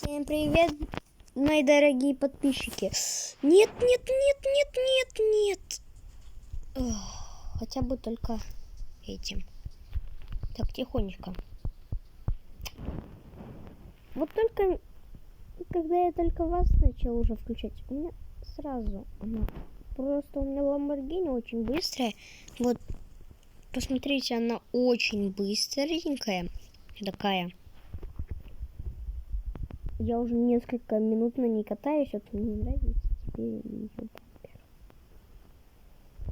Всем привет, мои дорогие подписчики. Нет, нет, нет, нет, нет, нет. Хотя бы только этим. Так, тихонечко. Вот только, когда я только вас начал уже включать, у меня сразу она... Просто у меня Lamborghini очень быстрая. Вот, посмотрите, она очень быстренькая. Такая. Я уже несколько минут на ней катаюсь, это мне не нравится, теперь ее бампер.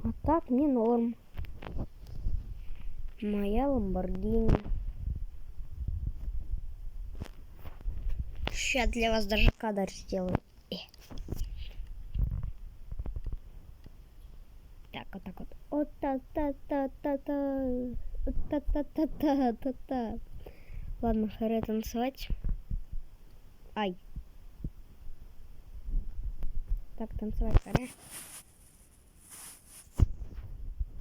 А так мне норм. Моя Lamborghini. Сейчас для вас даже кадр сделаю. Так, вот так вот. Вот та-та-та-та-та. Та-та-та-та-та-та. Ладно, харе танцевать. Ай. Так, танцевать харе.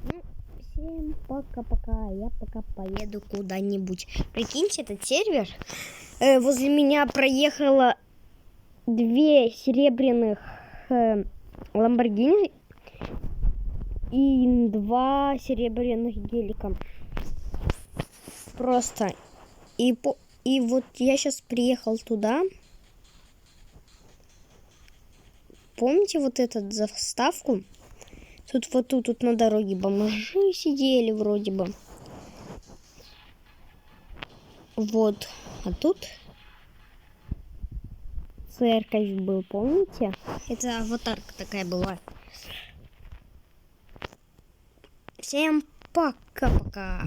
Ну, всем пока-пока. Я пока поеду куда-нибудь. Прикиньте, этот сервер. Возле меня проехало 2 серебряных Lamborghini и 2 серебряных гелика. Просто. И вот я сейчас приехал туда. Помните вот эту заставку? Тут вот тут на дороге бомжи сидели вроде бы. Вот. А тут церковь был, помните? Это аватарка такая была. Всем пока-пока.